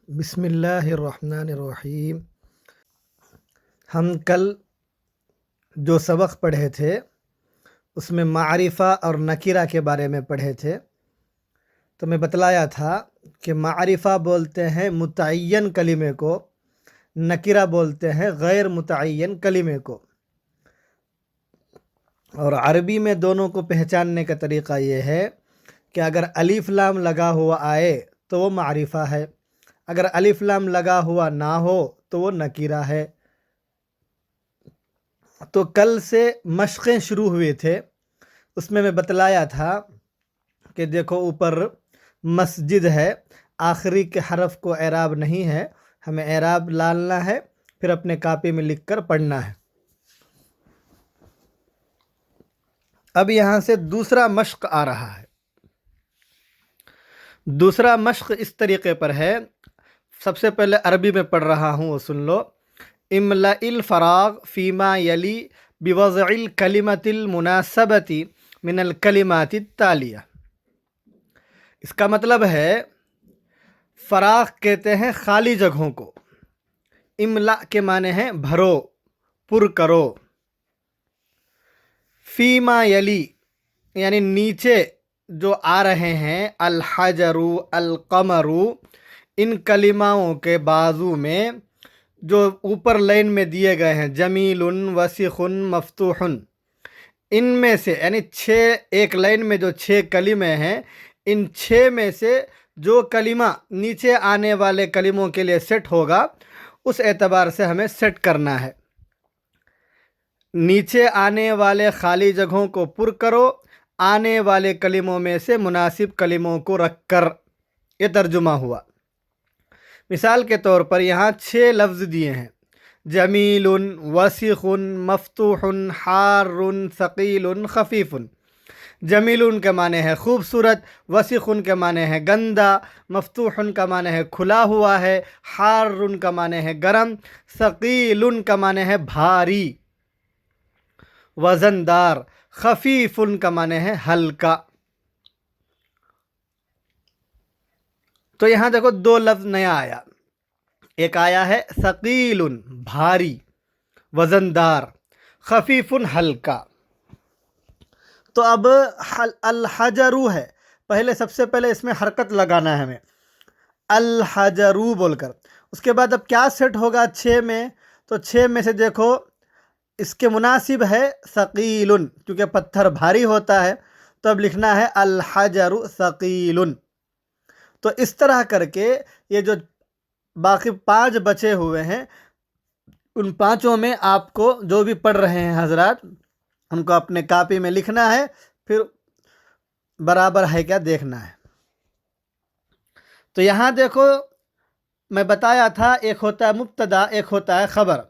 بسم اللہ الرحمن الرحیم۔ ہم کل جو سبق پڑھے تھے اس میں معرفہ اور نکرہ کے بارے میں پڑھے تھے، تو میں بتلایا تھا کہ معرفہ بولتے ہیں متعین کلمے کو، نکرہ بولتے ہیں غیر متعین کلمے کو، اور عربی میں دونوں کو پہچاننے کا طریقہ یہ ہے کہ اگر الف لام لگا ہوا آئے تو وہ معرفہ ہے، اگر الف لام لگا ہوا نہ ہو تو وہ نکرہ ہے۔ تو کل سے مشقیں شروع ہوئے تھے، اس میں بتلایا تھا کہ دیکھو اوپر مسجد ہے، آخری کے حرف کو اعراب نہیں ہے، ہمیں اعراب ڈالنا ہے، پھر اپنے کاپی میں لکھ کر پڑھنا ہے۔ اب یہاں سے دوسرا مشق آ رہا ہے۔ دوسرا مشق اس طریقے پر ہے، سب سے پہلے عربی میں پڑھ رہا ہوں، وہ سن لو۔ املأ الفراغ فیما یلی بوضع الکلمۃ المناسبۃ من الکلمات التالیہ۔ اس کا مطلب ہے فراغ کہتے ہیں خالی جگہوں کو، املا کے معنی ہیں بھرو، پر کرو، فیما یلی یعنی نیچے جو آ رہے ہیں، الحجر، القمر، ان کلماؤں کے بازو میں جو اوپر لائن میں دیے گئے ہیں، جمیل، وسیخ، مفتوح، ان میں سے یعنی ایک لائن میں جو 6 کلمے ہیں، ان 6 میں سے جو کلمہ نیچے آنے والے کلموں کے لیے سیٹ ہوگا، اس اعتبار سے ہمیں سیٹ کرنا ہے۔ نیچے آنے والے خالی جگہوں کو پر کرو، آنے والے کلموں میں سے مناسب کلموں کو رکھ کر، یہ ترجمہ ہوا۔ مثال کے طور پر یہاں 6 لفظ دیے ہیں، جمیل، وسیخ، مفتوح، حار، ثقیل، خفیف۔ جمیل کے معنی ہے خوبصورت، وسیخ کے معنی ہے گندا، مفتوح کا معنی ہے کھلا ہوا ہے، حار کا معنی ہے گرم، ثقیل کا معنی ہے بھاری، وزندار، خفیف کا معنی ہے ہلکا۔ تو یہاں دیکھو 2 لفظ نیا آیا، ایک آیا ہے ثقیل بھاری، وزندار، خفیف ہلکا۔ تو اب الحجرو ہے، پہلے سب سے پہلے اس میں حرکت لگانا ہے ہمیں، الحجرو بول کر۔ اس کے بعد اب کیا سیٹ ہوگا 6 میں؟ تو 6 میں سے دیکھو اس کے مناسب ہے ثقیل، کیونکہ پتھر بھاری ہوتا ہے، تو اب لکھنا ہے الحجر ثقیل۔ تو اس طرح کر کے یہ جو باقی 5 بچے ہوئے ہیں، ان 5 میں آپ کو جو بھی پڑھ رہے ہیں حضرات، ان کو اپنے کاپی میں لکھنا ہے، پھر برابر ہے کیا دیکھنا ہے۔ تو یہاں دیکھو میں بتایا تھا، ایک ہوتا ہے مبتدا، ایک ہوتا ہے خبر۔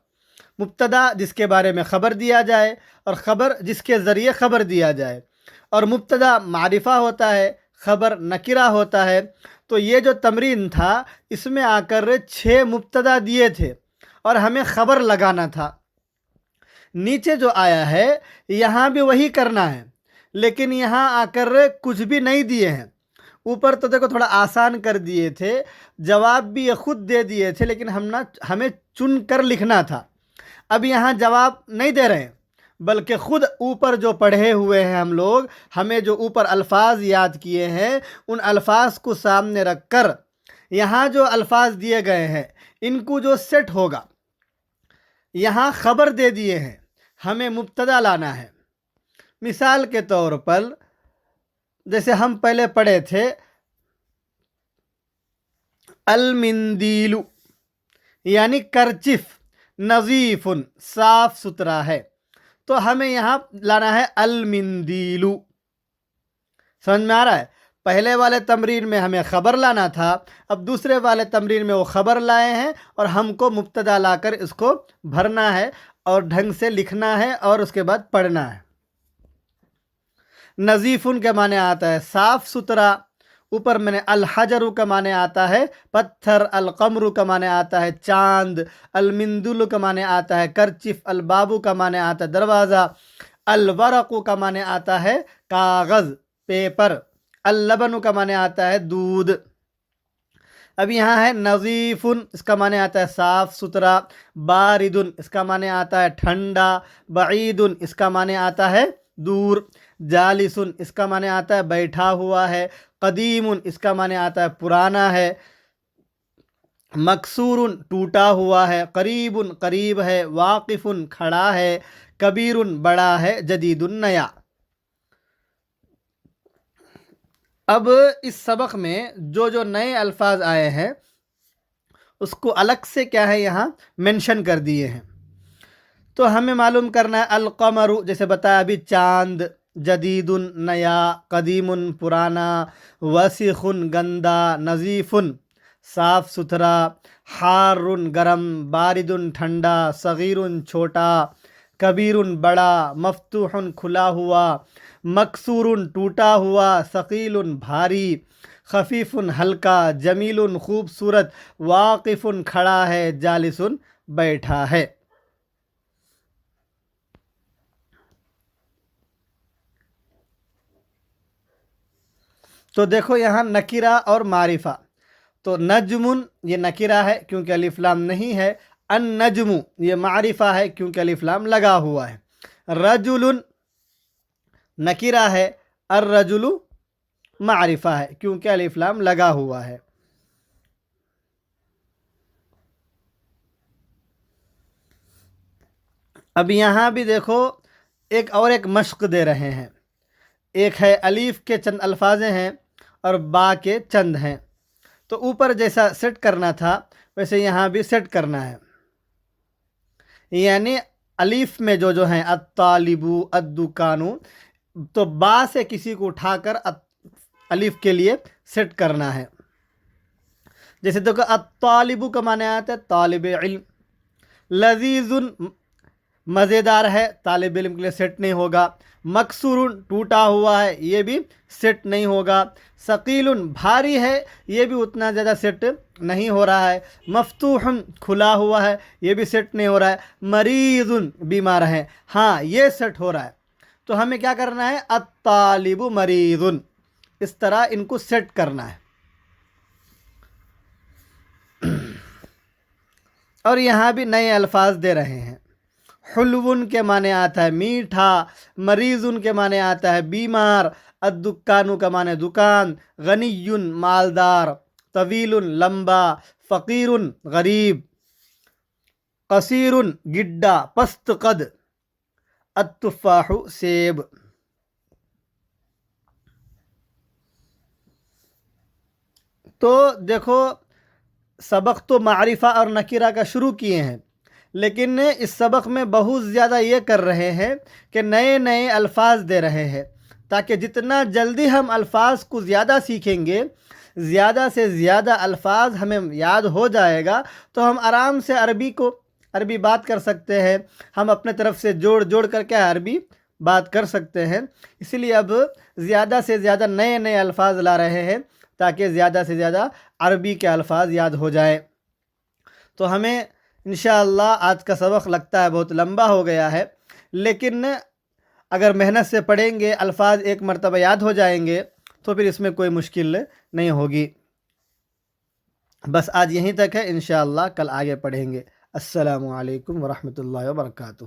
مبتدا جس کے بارے میں خبر دیا جائے، اور خبر جس کے ذریعے خبر دیا جائے، اور مبتدا معرفہ ہوتا ہے، خبر نکرہ ہوتا ہے۔ تو یہ جو تمرین تھا، اس میں آ کر 6 مبتدا دیے تھے اور ہمیں خبر لگانا تھا۔ نیچے جو آیا ہے یہاں بھی وہی کرنا ہے، لیکن یہاں آ کر کچھ بھی نہیں دیے ہیں۔ اوپر تو دیکھو تھوڑا آسان کر دیے تھے، جواب بھی یہ خود دے دیے تھے، لیکن ہمیں چن کر لکھنا تھا۔ اب یہاں جواب نہیں دے رہے ہیں، بلکہ خود اوپر جو پڑھے ہوئے ہیں ہم لوگ، ہمیں جو اوپر الفاظ یاد کیے ہیں، ان الفاظ کو سامنے رکھ کر یہاں جو الفاظ دیے گئے ہیں ان کو جو سیٹ ہوگا، یہاں خبر دے دیے ہیں، ہمیں مبتدا لانا ہے۔ مثال کے طور پر جیسے ہم پہلے پڑھے تھے المندیل، یعنی کرچف، نظیف، صاف ستھرا ہے، تو ہمیں یہاں لانا ہے المندیل۔ سمجھ میں آ رہا ہے؟ پہلے والے تمرین میں ہمیں خبر لانا تھا، اب دوسرے والے تمرین میں وہ خبر لائے ہیں، اور ہم کو مبتدا لا کر اس کو بھرنا ہے اور ڈھنگ سے لکھنا ہے اور اس کے بعد پڑھنا ہے۔ نظیف کے معنی آتا ہے صاف ستھرا، اوپر میں نے الحجر کا معنی آتا ہے پتھر، القمر کا معنی آتا ہے چاند، المندل کا معنی آتا ہے کرچف، البابو کا معنی آتا ہے دروازہ، الورق کا معنی آتا ہے کاغذ، پیپر، اللبن کا معنی آتا ہے دودھ۔ اب یہاں ہے نظیفن، اس کا معنی آتا ہے صاف ستھرا، باردن اس کا معنی آتا ہے ٹھنڈا، بعیدن اس کا معنی آتا ہے دور، جالسن اس کا معنی آتا ہے بیٹھا ہوا ہے، قدیمن اس کا معنی آتا ہے پرانا ہے، مکسورن ٹوٹا ہوا ہے، قریبن قریب ہے، واقفن کھڑا ہے، کبیرن بڑا ہے، جدیدن نیا۔ اب اس سبق میں جو نئے الفاظ آئے ہیں اس کو الگ سے کیا ہے یہاں منشن کر دیے ہیں۔ تو ہمیں معلوم کرنا ہے القمر، جیسے بتایا ابھی، چاند، جدید نیا، قدیم پرانا، وسیخ گندا، نظیف صاف ستھرا، حار گرم، بارد ٹھنڈا، صغیر چھوٹا، کبیر بڑا، مفتوح کھلا ہوا، مکسور ٹوٹا ہوا، ثقیل بھاری، خفیف ہلکا، جمیل خوبصورت، واقف کھڑا ہے، جالس بیٹھا ہے۔ تو دیکھو یہاں نکرہ اور معرفہ، تو نجم یہ نکرہ ہے کیونکہ الف لام نہیں ہے، النجم یہ معرفہ ہے کیونکہ الف لام لگا ہوا ہے، رجل نکرہ ہے، الرجل معرفہ ہے کیونکہ الف لام لگا ہوا ہے۔ اب یہاں بھی دیکھو ایک مشق دے رہے ہیں، ایک ہے الف کے چند الفاظ ہیں اور با کے چند ہیں، تو اوپر جیسا سیٹ کرنا تھا ویسے یہاں بھی سیٹ کرنا ہے، یعنی الف میں جو ہیں الطالب، الدکان، تو با سے کسی کو اٹھا کر الف کے لیے سیٹ کرنا ہے۔ جیسے دیکھو الطالب کا معنی آتا ہے طالب علم، لذیذ مزیدار ہے، طالب علم کے لیے سیٹ نہیں ہوگا، مکسور ٹوٹا ہوا ہے، یہ بھی سیٹ نہیں ہوگا، ثقیل بھاری ہے، یہ بھی اتنا زیادہ سیٹ نہیں ہو رہا ہے، مفتوح کھلا ہوا ہے، یہ بھی سیٹ نہیں ہو رہا ہے، مریض بیمار ہے، ہاں یہ سیٹ ہو رہا ہے۔ تو ہمیں کیا کرنا ہے، الطالب مریض، اس طرح ان کو سیٹ کرنا ہے۔ اور یہاں بھی نئے الفاظ دے رہے ہیں، حلون کے معنی آتا ہے میٹھا، مریضن کے معنی آتا ہے بیمار، الدکانو کا معنی دکان، غنی مالدار، طویل لمبا، فقیر غریب، قصیر گڈا پست قد، التفاح سیب۔ تو دیکھو سبق تو معرفہ اور نکرہ کا شروع کیے ہیں، لیکن اس سبق میں بہت زیادہ یہ کر رہے ہیں کہ نئے نئے الفاظ دے رہے ہیں، تاکہ جتنا جلدی ہم الفاظ کو زیادہ سیکھیں گے، زیادہ سے زیادہ الفاظ ہمیں یاد ہو جائے گا، تو ہم آرام سے عربی بات کر سکتے ہیں، ہم اپنے طرف سے جوڑ کر کے عربی بات کر سکتے ہیں۔ اسی لیے اب زیادہ سے زیادہ نئے نئے الفاظ لا رہے ہیں تاکہ زیادہ سے زیادہ عربی کے الفاظ یاد ہو جائیں۔ تو ہمیں انشاءاللہ آج کا سبق لگتا ہے بہت لمبا ہو گیا ہے، لیکن اگر محنت سے پڑھیں گے، الفاظ ایک مرتبہ یاد ہو جائیں گے تو پھر اس میں کوئی مشکل نہیں ہوگی۔ بس آج یہیں تک ہے، انشاءاللہ کل آگے پڑھیں گے۔ السلام علیکم ورحمۃ اللہ وبرکاتہ۔